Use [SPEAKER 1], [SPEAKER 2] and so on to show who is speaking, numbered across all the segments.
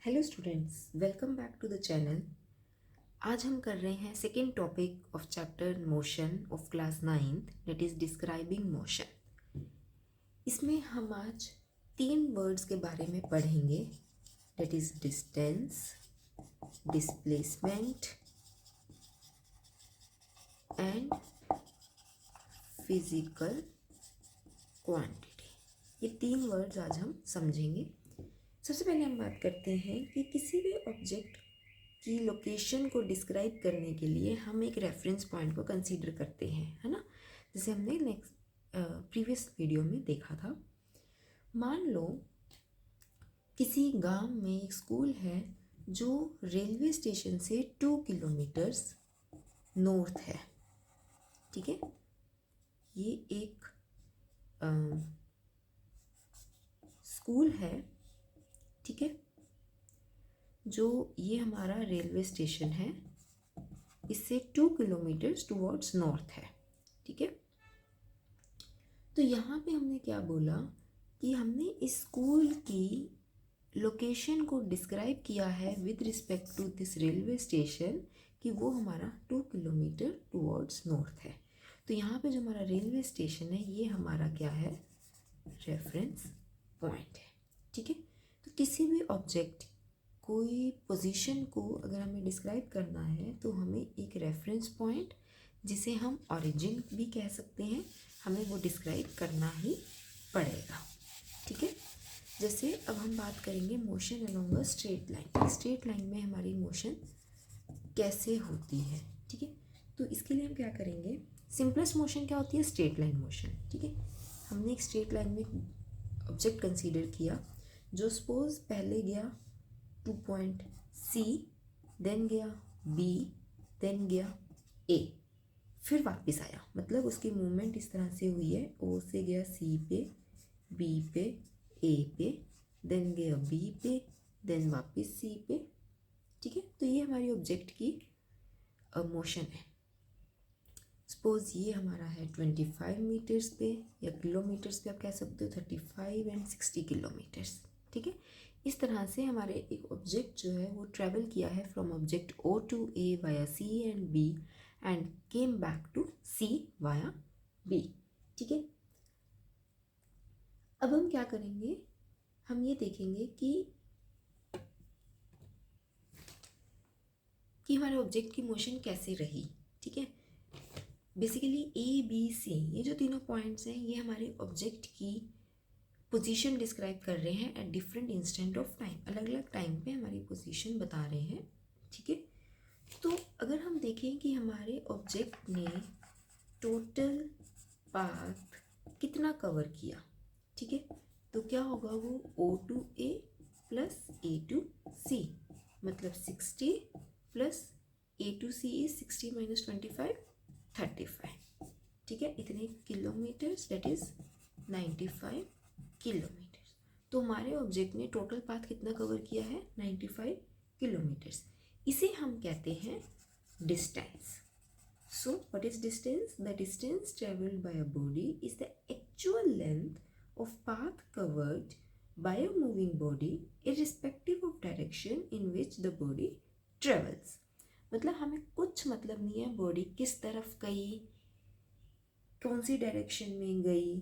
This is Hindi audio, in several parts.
[SPEAKER 1] Hello students, welcome back to the channel. आज हम कर रहे हैं second topic of chapter motion of class 9th, that is describing motion. इसमें हम आज 3 वर्ड्स के बारे में पढ़ेंगे, that is distance, displacement and physical quantity. ये 3 वर्ड्स आज हम समझेंगे। सबसे पहले हम बात करते हैं कि किसी भी ऑब्जेक्ट की लोकेशन को डिस्क्राइब करने के लिए हम एक रेफरेंस पॉइंट को कंसीडर करते हैं, है ना। जैसे हमने नेक्स्ट प्रीवियस वीडियो में देखा था। मान लो किसी गांव में एक स्कूल है जो रेलवे स्टेशन से 2 किलोमीटर्स नॉर्थ है, ठीक है। ये एक स्कूल है, ठीक है, जो ये हमारा रेलवे स्टेशन है, इससे 2 किलोमीटर्स टुवर्ड्स नॉर्थ है, ठीक है। तो यहाँ पे हमने क्या बोला कि हमने इस स्कूल की लोकेशन को डिस्क्राइब किया है with respect to this railway station कि वो हमारा 2 किलोमीटर टुवर्ड्स नॉर्थ है। तो यहाँ पे जो हमारा रेलवे स्टेशन है ये हमारा क्या है, रेफरेंस पॉइंट है, ठीक है। तो किसी भी ऑब्जेक्ट, कोई पोजीशन को अगर हमें डिस्क्राइब करना है तो हमें एक रेफरेंस पॉइंट, जिसे हम ओरिजिन भी कह सकते हैं, हमें वो डिस्क्राइब करना ही पड़ेगा, ठीक है। जैसे अब हम बात करेंगे motion along a straight line. Straight line में हमारी मोशन कैसे होती है, ठीक है। तो इसके लिए हम क्या करेंगे, सिंपलेस्ट मोशन क्या होती है, स्ट्रेट लाइन मोशन, ठीक है। हमने एक स्ट्रेट लाइन में ऑब्जेक्ट कंसीडर किया जो सपोज पहले गया टू पॉइंट C, देन गया B, देन गया A, फिर वापस आया, मतलब उसकी मूवमेंट इस तरह से हुई है, O से गया C पे, B पे, A पे, देन गया B पे, देन वापस C पे, ठीक है। तो ये हमारी ऑब्जेक्ट की मोशन है। सपोज ये हमारा है 25 मीटर्स पे या किलोमीटर्स पे, आप कह सकते हो 35 एंड 60 किलोमीटर्स, ठीक है। इस तरह से हमारे एक ऑब्जेक्ट जो है वो ट्रैवल किया है from object O to A via C and B and came back to C via B, ठीक है। अब हम क्या करेंगे, हम ये देखेंगे कि हमारे ऑब्जेक्ट की मोशन कैसे रही, ठीक है। बेसिकली A B C ये जो तीनों पॉइंट्स हैं ये हमारे ऑब्जेक्ट की पोजीशन डिस्क्राइब कर रहे हैं at different instant of time, अलग अलग टाइम पे हमारी पोजीशन बता रहे हैं, ठीक है। तो अगर हम देखें कि हमारे ऑब्जेक्ट ने टोटल पाथ कितना कवर किया, ठीक है, तो क्या होगा, वो O to A plus A to C, मतलब 60 plus A to C is 60 minus 25 35, ठीक है। इतने किलोमीटर्स, दैट इज 95 किलोमीटर्स। तो हमारे ऑब्जेक्ट ने टोटल पाथ कितना कवर किया है, 95 किलोमीटर्स। इसे हम कहते हैं distance. So what is distance, the distance travelled by a body is the actual length of path covered by a moving body irrespective of direction in which the body travels. मतलब हमें कुछ मतलब नहीं है बॉडी किस तरफ गई, कौन सी डायरेक्शन में गई,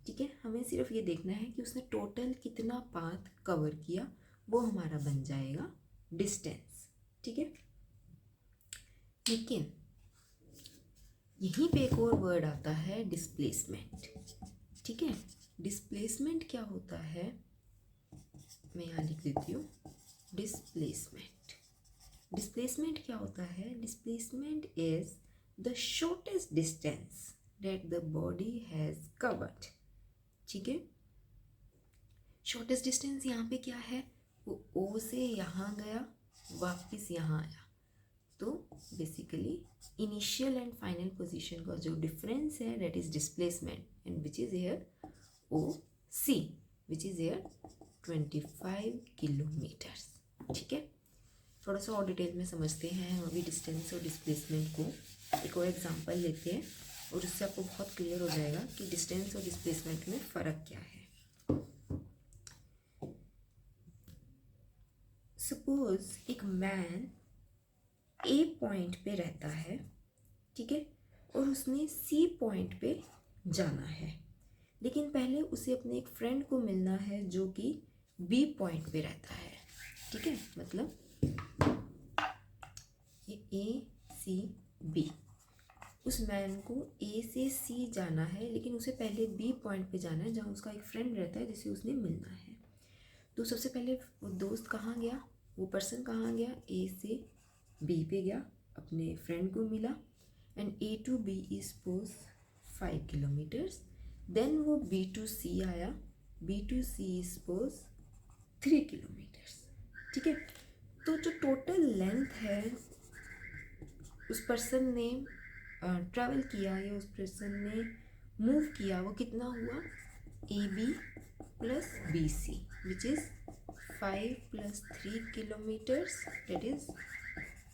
[SPEAKER 1] ठीक है। हमें सिर्फ ये देखना है कि उसने टोटल कितना पाथ कवर किया, वो हमारा बन जाएगा डिस्टेंस, ठीक है। लेकिन यहीं पे एक और वर्ड आता है डिस्प्लेसमेंट, ठीक है। डिस्प्लेसमेंट क्या होता है, मैं यहाँ लिख देती हूँ, डिस्प्लेसमेंट। डिस्प्लेसमेंट क्या होता है, displacement is the shortest distance that the body has covered, ठीक है। शॉर्टेस्ट डिस्टेंस यहाँ पे क्या है, वो O से यहाँ गया, वापस यहाँ आया, तो basically initial and final position का जो डिफरेंस है that is displacement and which is here OC, which is here 25 kilometres, ठीक है। थोड़ा सा और डिटेल में समझते हैं हम अभी डिस्टेंस और डिस्प्लेसमेंट को। एक और एग्जांपल लेते हैं और उससे आपको बहुत क्लियर हो जाएगा कि डिस्टेंस और डिस्प्लेसमेंट में फ़र्क क्या है। सपोज एक मैन ए पॉइंट पे रहता है, ठीक है, और उसने सी पॉइंट पे जाना है, लेकिन पहले उसे अपने एक फ्रेंड को मिलना है जो कि बी पॉइंट पे रहता है, ठीक है। मतलब ये ए सी बी, उस मैन को ए से सी जाना है, लेकिन उसे पहले बी पॉइंट पे जाना है जहाँ उसका एक फ्रेंड रहता है जिसे उसने मिलना है। तो सबसे पहले वो दोस्त कहाँ गया, वो पर्सन कहाँ गया, ए से बी पे गया, अपने फ्रेंड को मिला, and A to B is suppose 5 kilometres. Then वो बी टू सी आया, B to C is suppose 3 kilometres, ठीक है। तो जो टोटल लेंथ है उस पर्सन ने ट्रैवल किया या उस पर्सन ने मूव किया, वो कितना हुआ, A B plus B C, which is 5 + 3 kilometres, that is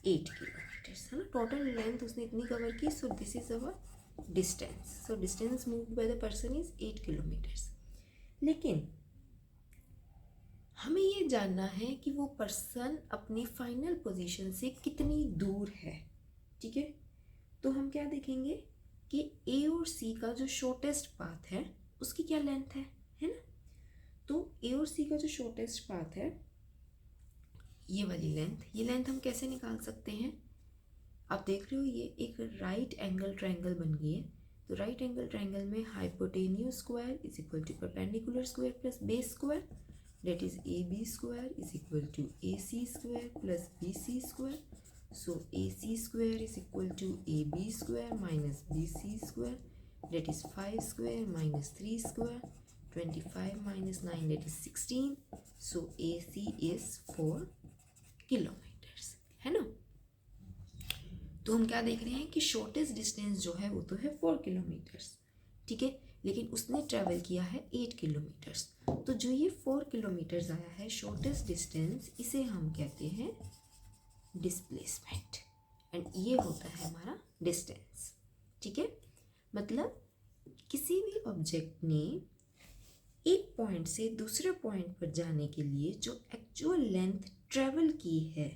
[SPEAKER 1] 8 kilometres, है ना। टोटल लेंथ उसने इतनी कवर की, so this is our distance. So distance moved by the person is 8 kilometres. लेकिन हमें ये जानना है कि वो पर्सन अपनी फाइनल पोजीशन से कितनी दूर है, ठीक है। तो हम क्या देखेंगे कि ए और सी का जो शॉर्टेस्ट पाथ है उसकी क्या लेंथ है ना। तो ए और सी का जो शॉर्टेस्ट पाथ है, ये वाली लेंथ, ये लेंथ हम कैसे निकाल सकते हैं। आप देख रहे हो ये एक राइट एंगल ट्रायंगल बन गई है। तो राइट एंगल ट्रायंगल में hypotenuse square is equal to perpendicular square plus base square, that is A B square is equal to A C square plus B C square. So A C square is equal to A B square minus B C square, that is 5 square minus 3 square, 25 minus 9, that is 16। So A C is 4 kilometres, है ना। तो हम क्या देख रहे हैं कि शॉर्टेस्ट डिस्टेंस जो है वो तो है 4 किलोमीटर्स, ठीक है, लेकिन उसने ट्रैवल किया है 8 किलोमीटर्स। तो जो ये 4 किलोमीटर्स आया है शॉर्टेस्ट डिस्टेंस, इसे हम कहते हैं डिस्प्लेसमेंट, एंड ये होता है हमारा डिस्टेंस, ठीक है। मतलब किसी भी ऑब्जेक्ट ने एक पॉइंट से दूसरे पॉइंट पर जाने के लिए जो एक्चुअल लेंथ ट्रैवल की है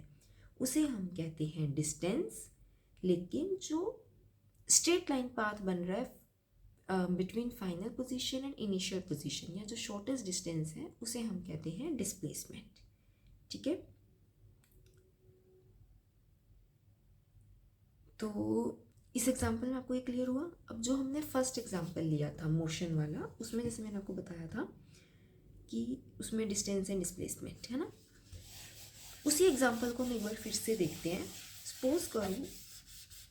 [SPEAKER 1] उसे हम कहते हैं डिस्टेंस। लेकिन जो स्ट्रेट लाइन पाथ बन रहा है between final position and initial position, या जो शॉर्टेस्ट डिस्टेंस है उसे हम कहते हैं डिस्प्लेसमेंट, ठीक है। तो इस एग्जांपल में आपको ये क्लियर हुआ। अब जो हमने फर्स्ट एग्जांपल लिया था मोशन वाला, उसमें जैसे मैंने आपको बताया था कि उसमें डिस्टेंस एंड डिस्प्लेसमेंट है ना, उसी एग्जांपल को हम एक बार फिर से देखते हैं। सपोज करो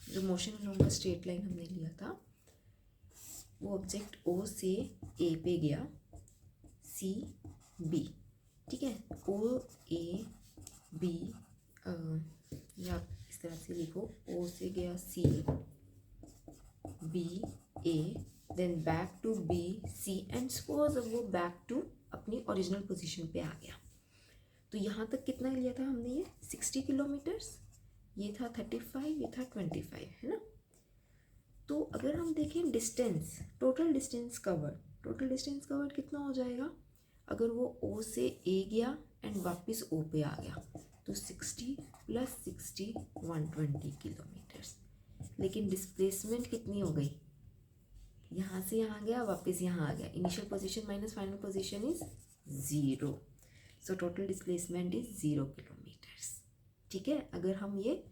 [SPEAKER 1] जो motion along the straight line हमने लिया था, वो ऑब्जेक्ट ओ से ए पे गया, सी बी, ठीक है। ओ ए बी, या इस तरह से लिखो, ओ से गया C, B A, then back to B C, and suppose अब वो बैक टू अपनी ओरिजिनल पोजीशन पे आ गया। तो यहाँ तक कितना लिया था हमने, ये 60 किलोमीटर्स, ये था 35, ये था 25, है ना। तो अगर हम देखें डिस्टेंस, टोटल डिस्टेंस कवर्ड कितना हो जाएगा, अगर वो ओ से ए गया एंड वापस ओ पे आ गया, तो 60 + 60 120 किलोमीटर्स। लेकिन डिस्प्लेसमेंट कितनी हो गई, यहाँ से यहाँ गया वापस यहाँ आ गया, initial position minus final position is 0, so total displacement is 0 kilometres, ठीक है। अगर हम ये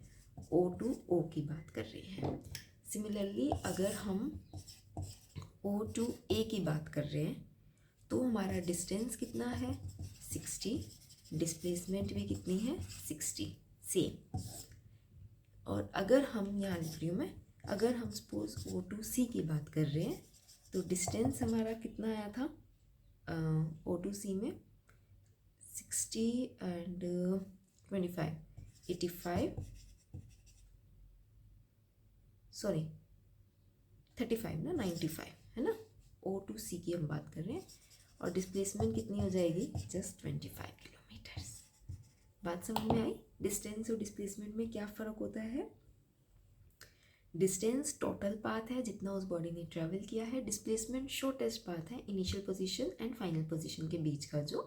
[SPEAKER 1] O to O की बात कर रहे हैं। सिमिलरली अगर हम O to A की बात कर रहे हैं तो हमारा डिस्टेंस कितना है 60, डिस्प्लेसमेंट भी कितनी है 60 सेम। और अगर हम यहाँ लिख रही हूँ मैं, अगर हम सपोज O to C की बात कर रहे हैं तो डिस्टेंस हमारा कितना आया था O to C में 60 एंड 25 85, सॉरी 35 ना 95, है ना। O to C की हम बात कर रहे हैं और डिस्प्लेसमेंट कितनी हो जाएगी जस्ट 25 किलोमीटर्स। बात समझ में आई। डिस्टेंस और डिस्प्लेसमेंट में क्या फ़र्क होता है। डिस्टेंस टोटल पाथ है जितना उस बॉडी ने ट्रैवल किया है, डिस्प्लेसमेंट शॉर्टेस्ट पाथ है initial position and final position के बीच का जो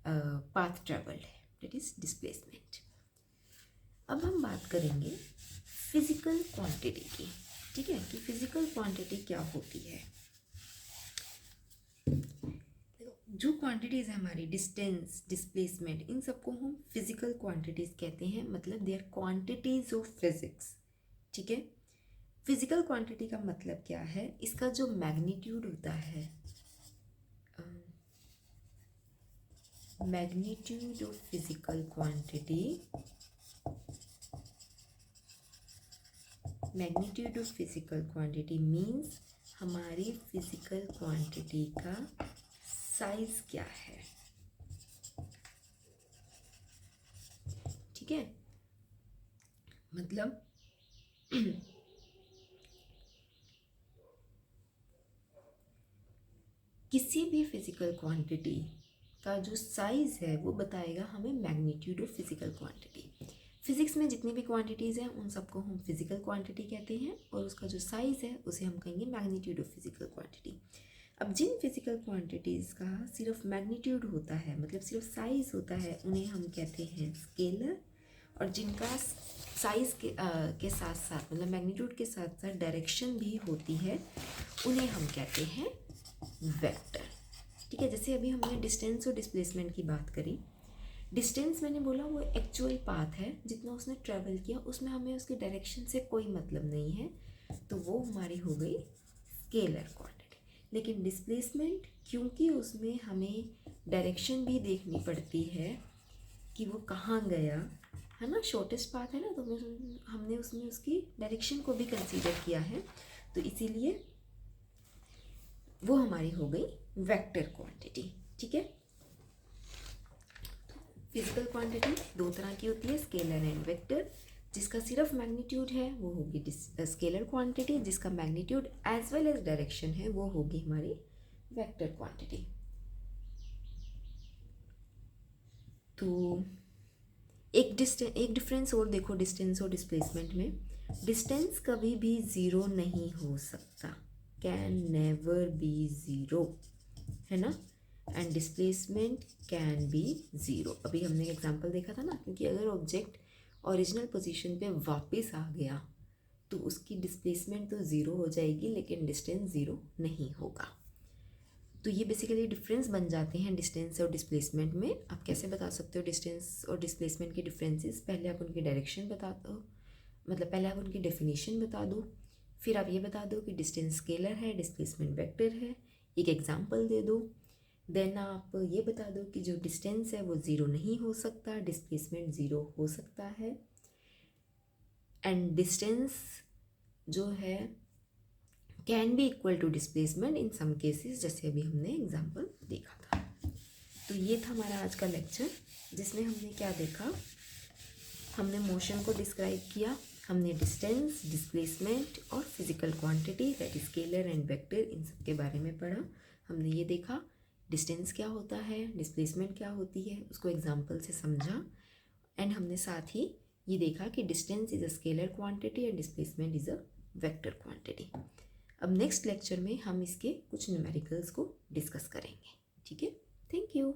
[SPEAKER 1] पाथ ट्रैवल्ड है, दैट इज डिस्प्लेसमेंट। अब हम बात करेंगे फिजिकल क्वांटिटी की, ठीक है, कि फिजिकल क्वांटिटी क्या होती है। जो क्वांटिटीज़ है हमारी, डिस्टेंस, डिस्प्लेसमेंट, इन सबको हम फिजिकल क्वांटिटीज़ कहते हैं, मतलब they are quantities of physics, ठीक है। फिजिकल क्वांटिटी का मतलब क्या है, इसका जो मैग्नीट्यूड होता है, magnitude of physical quantity, magnitude of physical quantity means हमारी फिजिकल क्वांटिटी का साइज क्या है, ठीक है। मतलब किसी भी फिजिकल क्वांटिटी का जो साइज है वो बताएगा हमें magnitude of physical quantity. Physics में जितनी भी क्वांटिटीज़ हैं उन सबको हम फिजिकल क्वांटिटी कहते हैं, और उसका जो साइज है उसे हम कहेंगे मैग्नीट्यूड ऑफ फिजिकल क्वांटिटी। अब जिन फिजिकल क्वांटिटीज़ का सिर्फ मैग्नीट्यूड होता है, मतलब सिर्फ साइज होता है, उन्हें हम कहते हैं स्केलर, और जिनका साइज के साथ साथ, मतलब मैग्नीट्यूड के साथ साथ डायरेक्शन भी होती है, उन्हें हम कहते हैं वेक्टर, ठीक है। जैसे अभी हमने डिस्टेंस और डिस्प्लेसमेंट की बात करी। डिस्टेंस मैंने बोला वो एक्चुअल पाथ है, जितना उसने ट्रैवल किया, उसमें हमें उसके डायरेक्शन से कोई मतलब नहीं है, तो वो हमारी हो गई स्केलर क्वांटिटी। लेकिन डिस्प्लेसमेंट, क्योंकि उसमें हमें डायरेक्शन भी देखनी पड़ती है कि वो कहाँ गया, है ना, शॉर्टेस्ट पाथ है ना, तो हमने उसमें उसकी डायरेक्शन को भी कंसीडर किया है, तो इसीलिए वो हमारी हो गई वेक्टर क्वांटिटी, ठीक है। फिजिकल क्वांटिटी दो तरह की होती है, स्केलर एंड वेक्टर। जिसका सिर्फ मैग्नीट्यूड है वो होगी स्केलर क्वांटिटी, जिसका magnitude as well as direction है वो होगी हमारी वेक्टर क्वांटिटी। तो एक डिफरेंस और देखो डिस्टेंस और डिस्प्लेसमेंट में। डिस्टेंस कभी भी ज़ीरो नहीं हो सकता, कैन नेवर बी ज़ीरो, है ना, and displacement can be zero. अभी हमने एग्जांपल देखा था ना, क्योंकि अगर ऑब्जेक्ट ओरिजिनल पोजीशन पे वापस आ गया तो उसकी डिस्प्लेसमेंट तो ज़ीरो हो जाएगी, लेकिन डिस्टेंस ज़ीरो नहीं होगा। तो ये बेसिकली डिफरेंस बन जाते हैं डिस्टेंस और डिस्प्लेसमेंट में। आप कैसे बता सकते हो डिस्टेंस और डिस्प्लेसमेंट के डिफरेंसेस? पहले आप उनकी डायरेक्शन बता दो, मतलब पहले आप उनकी डेफिनेशन बता दो, फिर आप ये बता दो कि डिस्टेंस स्केलर है, डिस्प्लेसमेंट वेक्टर है, एक एग्जांपल दे दो। देन आप ये बता दो कि जो डिस्टेंस है वो ज़ीरो नहीं हो सकता, डिस्प्लेसमेंट ज़ीरो हो सकता है, एंड डिस्टेंस जो है can be equal to displacement in some cases, जैसे अभी हमने एग्जांपल देखा था। तो ये था हमारा आज का लेक्चर, जिसमें हमने क्या देखा, हमने मोशन को डिस्क्राइब किया, हमने डिस्टेंस, डिस्प्लेसमेंट और physical quantity that is scalar and vector, इन सब के बारे में पढ़ा। हमने ये देखा डिस्टेंस क्या होता है, डिस्प्लेसमेंट क्या होती है, उसको एग्जांपल से समझा, एंड हमने साथ ही ये देखा कि distance is a scalar quantity and displacement is a vector quantity. अब नेक्स्ट लेक्चर में हम इसके कुछ न्यूमेरिकल्स को डिस्कस करेंगे, ठीक है। Thank you.